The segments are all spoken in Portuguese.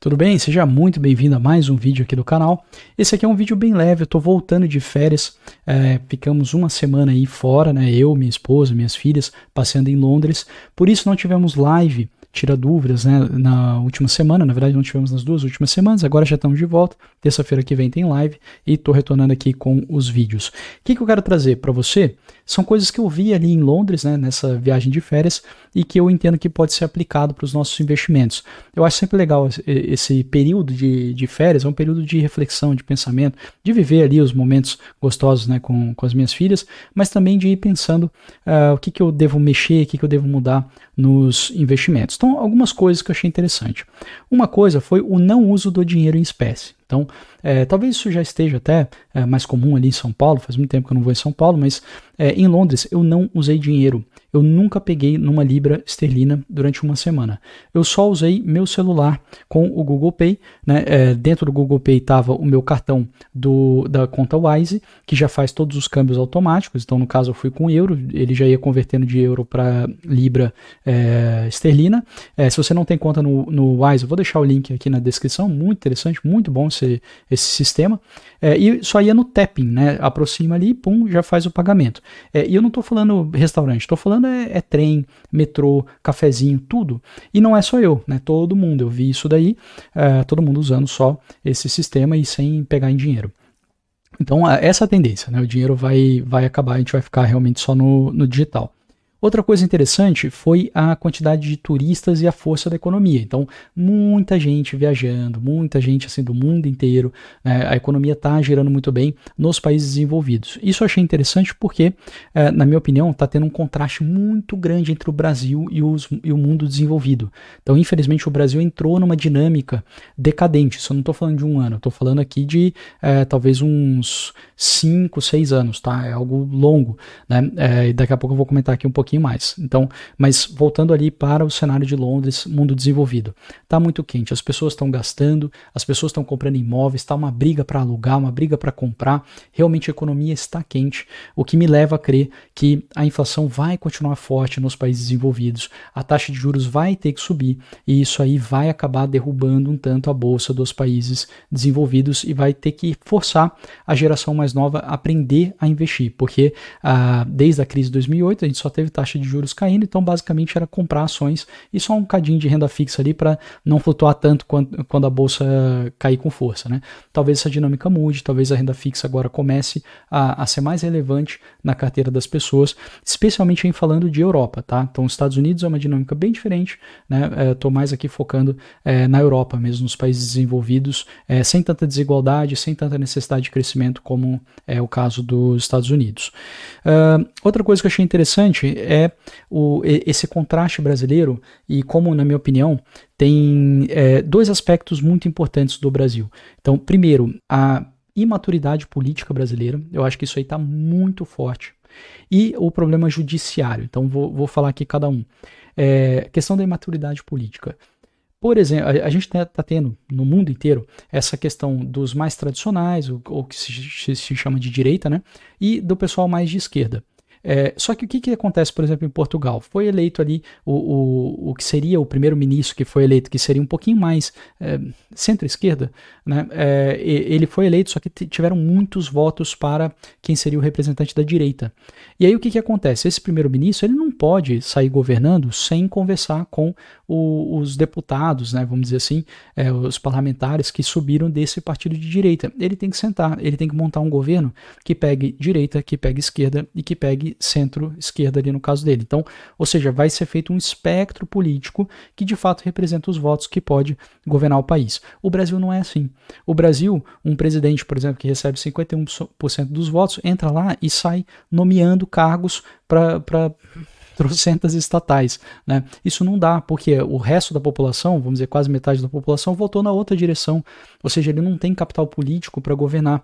Tudo bem? Seja muito bem-vindo a mais um vídeo aqui do canal. Esse aqui é um vídeo bem leve, eu tô voltando de férias, ficamos uma semana aí fora, né? Eu, minha esposa, minhas filhas, passeando em Londres, por isso não tivemos live, tira dúvidas, né? Na última semana, na verdade não tivemos nas duas últimas semanas, agora já estamos de volta, terça-feira que vem tem live e tô retornando aqui com os vídeos. O que eu quero trazer para você? São coisas que eu vi ali em Londres, né, nessa viagem de férias, e que eu entendo que pode ser aplicado para os nossos investimentos. Eu acho sempre legal esse período de férias, é um período de reflexão, de pensamento, de viver ali os momentos gostosos, né, com as minhas filhas, mas também de ir pensando o que eu devo mexer, o que eu devo mudar nos investimentos. Então, algumas coisas que eu achei interessante. Uma coisa foi o não uso do dinheiro em espécie. Então, talvez isso já esteja até mais comum ali em São Paulo, faz muito tempo que eu não vou em São Paulo, mas em Londres eu não usei dinheiro. Eu nunca peguei numa libra esterlina durante uma semana. Eu só usei meu celular com o Google Pay, né? Dentro do Google Pay estava o meu cartão da conta Wise, que já faz todos os câmbios automáticos. Então, no caso, eu fui com euro, ele já ia convertendo de euro para libra esterlina. Se você não tem conta no Wise, eu vou deixar o link aqui na descrição. Muito interessante, muito bom esse sistema. E só ia no tapping, né? Aproxima ali, pum, já faz o pagamento. E eu não estou falando restaurante, estou falando trem, metrô, cafezinho, tudo. E não é só eu, né? Todo mundo, eu vi isso daí, todo mundo usando só esse sistema e sem pegar em dinheiro. Então, essa é a tendência, né? O dinheiro vai acabar, a gente vai ficar realmente só no digital. Outra coisa interessante foi a quantidade de turistas e a força da economia. Então, muita gente viajando, muita gente assim do mundo inteiro, né? A economia está girando muito bem nos países desenvolvidos. Isso eu achei interessante porque, na minha opinião, está tendo um contraste muito grande entre o Brasil e o mundo desenvolvido. Então, infelizmente, o Brasil entrou numa dinâmica decadente. Isso eu não estou falando de um ano, estou falando aqui de talvez uns 5, 6 anos, tá? É algo longo, né? E daqui a pouco eu vou comentar aqui um pouquinho mais. Então, mas voltando ali para o cenário de Londres, mundo desenvolvido. Tá muito quente, as pessoas estão gastando, as pessoas estão comprando imóveis, tá uma briga para alugar, uma briga para comprar. Realmente a economia está quente, o que me leva a crer que a inflação vai continuar forte nos países desenvolvidos, a taxa de juros vai ter que subir e isso aí vai acabar derrubando um tanto a bolsa dos países desenvolvidos e vai ter que forçar a geração mais nova a aprender a investir, porque desde a crise de 2008 a gente só teve taxa de juros caindo, então basicamente era comprar ações e só um cadinho de renda fixa ali para não flutuar tanto quando a bolsa cair com força, né? Talvez essa dinâmica mude, talvez a renda fixa agora comece a ser mais relevante na carteira das pessoas, especialmente em falando de Europa, tá? Então os Estados Unidos é uma dinâmica bem diferente, né? Estou mais aqui focando na Europa mesmo, nos países desenvolvidos, sem tanta desigualdade, sem tanta necessidade de crescimento como é o caso dos Estados Unidos. Outra coisa que eu achei interessante é esse contraste brasileiro e como, na minha opinião, tem dois aspectos muito importantes do Brasil. Então, primeiro, a imaturidade política brasileira, eu acho que isso aí está muito forte, e o problema judiciário. Então, vou falar aqui cada um. Questão da imaturidade política. Por exemplo, a gente está tendo no mundo inteiro essa questão dos mais tradicionais, ou que se chama de direita, né? E do pessoal mais de esquerda. Só que o que acontece, por exemplo, em Portugal? Foi eleito ali o que seria o primeiro-ministro que foi eleito, que seria um pouquinho mais centro-esquerda, né? Ele foi eleito, só que tiveram muitos votos para quem seria o representante da direita. E aí o que acontece? Esse primeiro-ministro ele não pode sair governando sem conversar com os deputados, né? Vamos dizer assim, os parlamentares que subiram desse partido de direita. Ele tem que sentar, ele tem que montar um governo que pegue direita, que pegue esquerda e que pegue centro-esquerda ali no caso dele. Então, ou seja, vai ser feito um espectro político que de fato representa os votos que pode governar o país. O Brasil não é assim. O Brasil, um presidente, por exemplo, que recebe 51% dos votos, entra lá e sai nomeando cargos para trocentas estatais, né? Isso não dá, porque o resto da população, vamos dizer quase metade da população, votou na outra direção, ou seja, ele não tem capital político para governar,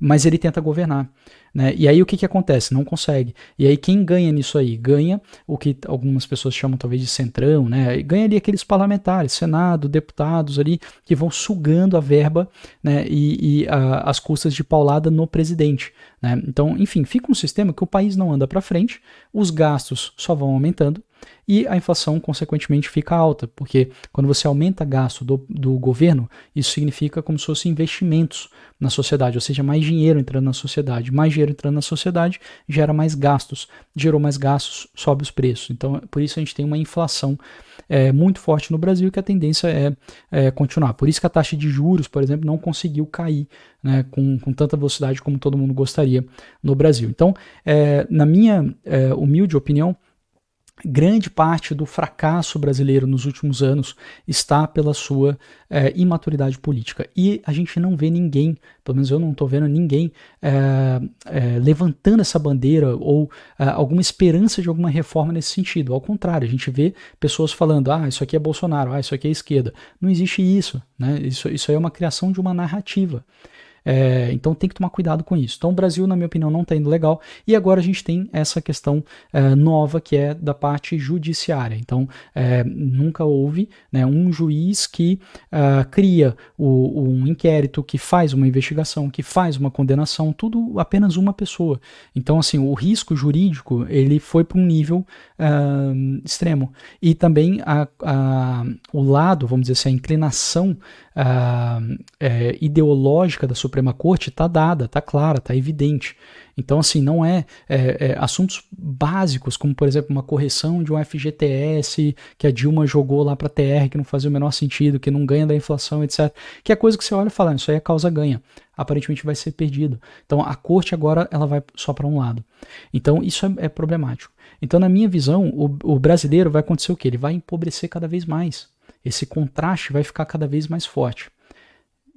mas ele tenta governar. né? E aí o que, que acontece? Não consegue. E aí quem ganha nisso aí? Ganha o que algumas pessoas chamam talvez de centrão, né? Ganha ali aqueles parlamentares, Senado, deputados ali, que vão sugando a verba, né? E as custas de paulada no presidente, né? Então, enfim, fica um sistema que o país não anda para frente, os gastos só vão aumentando, e a inflação, consequentemente, fica alta, porque quando você aumenta gasto do governo, isso significa como se fossem investimentos na sociedade, ou seja, mais dinheiro entrando na sociedade. Mais dinheiro entrando na sociedade gera mais gastos, gerou mais gastos, sobe os preços. Então, por isso a gente tem uma inflação muito forte no Brasil, que a tendência é continuar. Por isso que a taxa de juros, por exemplo, não conseguiu cair, né, com tanta velocidade como todo mundo gostaria no Brasil. Então, na minha humilde opinião, grande parte do fracasso brasileiro nos últimos anos está pela sua imaturidade política. E a gente não vê ninguém, pelo menos eu não estou vendo ninguém levantando essa bandeira ou alguma esperança de alguma reforma nesse sentido. Ao contrário, a gente vê pessoas falando, isso aqui é Bolsonaro, isso aqui é esquerda. Não existe isso, né? Isso aí é uma criação de uma narrativa. Então tem que tomar cuidado com isso. Então o Brasil, na minha opinião, não está indo legal, e agora a gente tem essa questão nova, que é da parte judiciária. Então nunca houve, né, um juiz que cria um inquérito, que faz uma investigação, que faz uma condenação, tudo apenas uma pessoa. Então assim, o risco jurídico ele foi para um nível extremo, e também o lado, vamos dizer assim, a inclinação ideológica da Suprema Corte está dada, está clara, está evidente. Então, assim, não assuntos básicos, como, por exemplo, uma correção de um FGTS que a Dilma jogou lá para a TR, que não fazia o menor sentido, que não ganha da inflação, etc. Que é coisa que você olha e fala, isso aí é causa ganha. Aparentemente vai ser perdido. Então, a Corte agora ela vai só para um lado. Então, isso é problemático. Então, na minha visão, o brasileiro vai acontecer o quê? Ele vai empobrecer cada vez mais. Esse contraste vai ficar cada vez mais forte.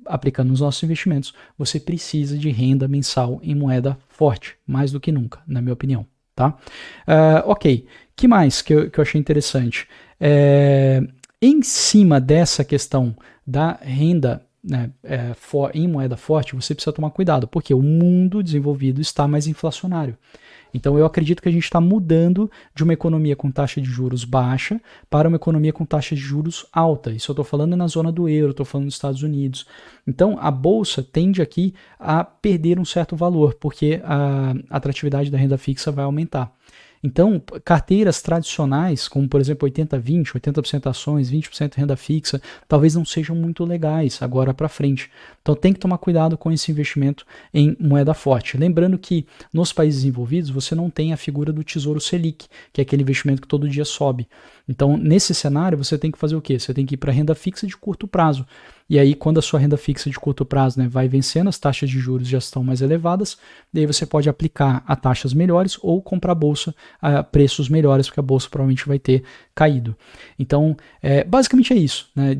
Aplicando nos nossos investimentos, você precisa de renda mensal em moeda forte, mais do que nunca, na minha opinião. Tá? Ok, que mais que eu achei interessante? Em cima dessa questão da renda, né, em moeda forte, você precisa tomar cuidado, porque o mundo desenvolvido está mais inflacionário. Então eu acredito que a gente está mudando de uma economia com taxa de juros baixa para uma economia com taxa de juros alta. Isso eu estou falando na zona do euro, estou falando nos Estados Unidos. Então a bolsa tende aqui a perder um certo valor, porque a atratividade da renda fixa vai aumentar. Então, carteiras tradicionais, como por exemplo 80-20, 80% ações, 20% renda fixa, talvez não sejam muito legais agora para frente. Então tem que tomar cuidado com esse investimento em moeda forte. Lembrando que nos países envolvidos você não tem a figura do Tesouro Selic, que é aquele investimento que todo dia sobe. Então nesse cenário você tem que fazer o quê? Você tem que ir para renda fixa de curto prazo. E aí, quando a sua renda fixa de curto prazo, né, vai vencendo, as taxas de juros já estão mais elevadas, daí você pode aplicar a taxas melhores ou comprar a bolsa a preços melhores, porque a bolsa provavelmente vai ter caído. Então, basicamente é isso, né,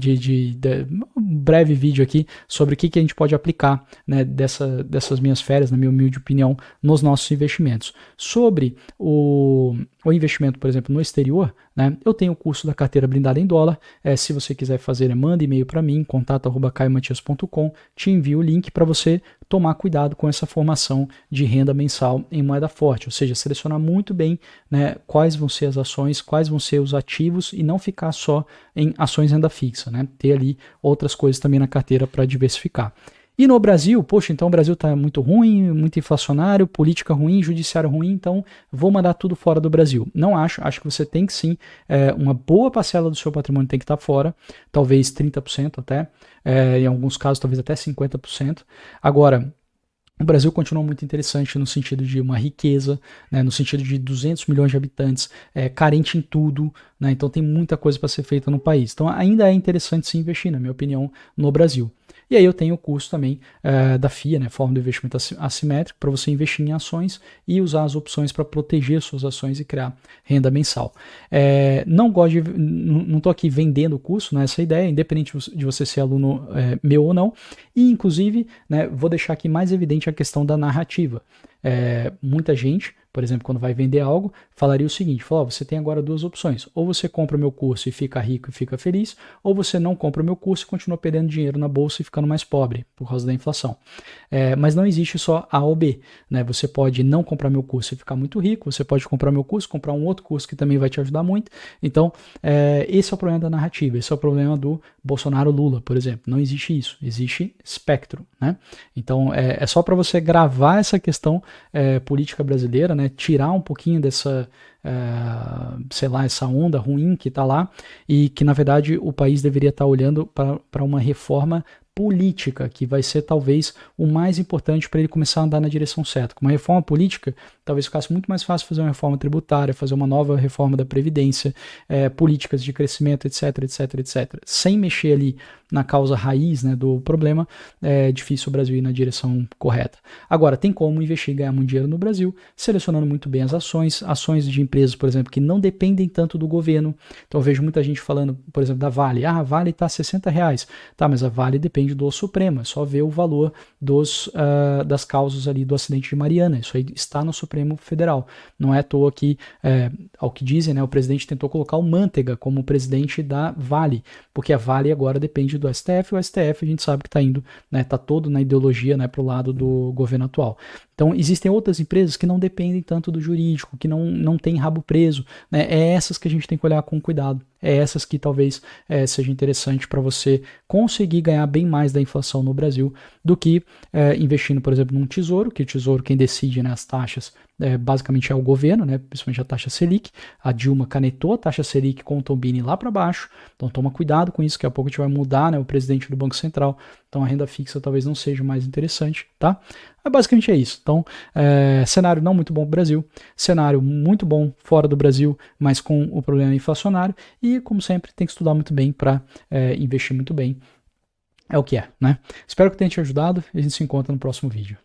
um breve vídeo aqui sobre o que a gente pode aplicar, né, dessas minhas férias, na minha humilde opinião, nos nossos investimentos. Sobre o investimento, por exemplo, no exterior, né, eu tenho o curso da carteira blindada em dólar. Se você quiser fazer, manda e-mail para mim, contato@caiomatias.com, te envio o link para você tomar cuidado com essa formação de renda mensal em moeda forte, ou seja, selecionar muito bem, né, quais vão ser as ações, quais vão ser os ativos, e não ficar só em ações renda fixa, né, ter ali outras coisas também na carteira para diversificar. E no Brasil, poxa, então o Brasil está muito ruim, muito inflacionário, política ruim, judiciário ruim, então vou mandar tudo fora do Brasil. Não acho que você tem que sim, uma boa parcela do seu patrimônio tem que estar fora, talvez 30% até, em alguns casos talvez até 50%. Agora, o Brasil continua muito interessante no sentido de uma riqueza, né, no sentido de 200 milhões de habitantes, carente em tudo, né, então tem muita coisa para ser feita no país. Então ainda é interessante se investir, na minha opinião, no Brasil. E aí eu tenho o curso também da FIA, né, Fórmula do Investimento Assimétrico, para você investir em ações e usar as opções para proteger suas ações e criar renda mensal. Não estou aqui vendendo o curso, não é essa a ideia, independente de você ser aluno meu ou não. E inclusive, né, vou deixar aqui mais evidente a questão da narrativa. Muita gente, por exemplo, quando vai vender algo, falaria o seguinte, falou, você tem agora duas opções, ou você compra o meu curso e fica rico e fica feliz, ou você não compra o meu curso e continua perdendo dinheiro na bolsa e ficando mais pobre por causa da inflação. Mas não existe só A ou B, né? Você pode não comprar meu curso e ficar muito rico, você pode comprar meu curso, comprar um outro curso que também vai te ajudar muito. Então, esse é o problema da narrativa, esse é o problema do Bolsonaro-Lula, por exemplo. Não existe isso, existe espectro, né? Então, é só para você gravar essa questão política brasileira, né? Tirar um pouquinho dessa, sei lá, essa onda ruim que está lá e que, na verdade, o país deveria estar olhando para uma reforma política, que vai ser talvez o mais importante para ele começar a andar na direção certa. Com uma reforma política, talvez ficasse muito mais fácil fazer uma reforma tributária, fazer uma nova reforma da Previdência, políticas de crescimento, etc, etc, etc. Sem mexer ali na causa raiz, né, do problema, é difícil o Brasil ir na direção correta. Agora, tem como investir e ganhar muito dinheiro no Brasil, selecionando muito bem as ações de empresas, por exemplo, que não dependem tanto do governo. Então eu vejo muita gente falando, por exemplo, da Vale. A Vale está R$60. Tá, mas a Vale depende do Supremo, é só ver o valor das causas ali do acidente de Mariana. Isso aí está no Supremo Federal. Não é à toa que, ao que dizem, né, o presidente tentou colocar o Manteiga como presidente da Vale, porque a Vale agora depende do STF, o STF a gente sabe que está indo, né, tá todo na ideologia, né, para o lado do governo atual. Então existem outras empresas que não dependem tanto do jurídico, que não tem rabo preso, né, é essas que a gente tem que olhar com cuidado, é essas que talvez seja interessante para você conseguir ganhar bem mais da inflação no Brasil do que investindo, por exemplo, num tesouro, que o tesouro quem decide, né, as taxas basicamente é o governo, né, principalmente a taxa Selic. A Dilma canetou a taxa Selic com o Tombini lá para baixo, então toma cuidado com isso, que a pouco a gente vai mudar, né, o presidente do Banco Central, então a renda fixa talvez não seja mais interessante, tá? Mas basicamente é isso. Então, cenário não muito bom para o Brasil, cenário muito bom fora do Brasil, mas com o problema inflacionário, e como sempre tem que estudar muito bem para investir muito bem. É o que é, né? Espero que tenha te ajudado e a gente se encontra no próximo vídeo.